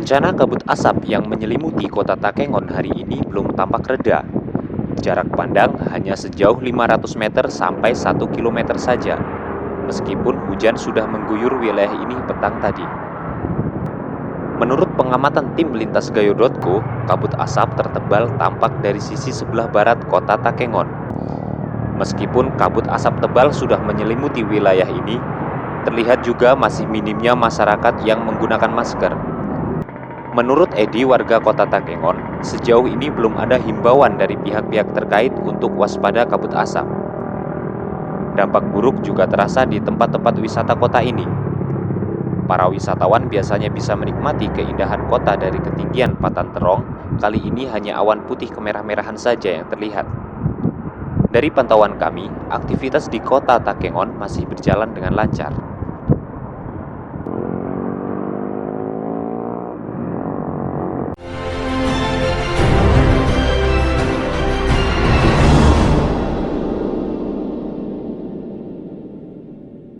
Bencana kabut asap yang menyelimuti kota Takengon hari ini belum tampak reda. Jarak pandang hanya sejauh 500 meter sampai 1 kilometer saja, meskipun hujan sudah mengguyur wilayah ini petang tadi. Menurut pengamatan tim lintas gayo.co, kabut asap tertebal tampak dari sisi sebelah barat kota Takengon. Meskipun kabut asap tebal sudah menyelimuti wilayah ini, terlihat juga masih minimnya masyarakat yang menggunakan masker. Menurut Edi, warga kota Takengon, sejauh ini belum ada himbauan dari pihak-pihak terkait untuk waspada kabut asap. Dampak buruk juga terasa di tempat-tempat wisata kota ini. Para wisatawan biasanya bisa menikmati keindahan kota dari ketinggian Patan Terong, kali ini hanya awan putih kemerah-merahan saja yang terlihat. Dari pantauan kami, aktivitas di kota Takengon masih berjalan dengan lancar.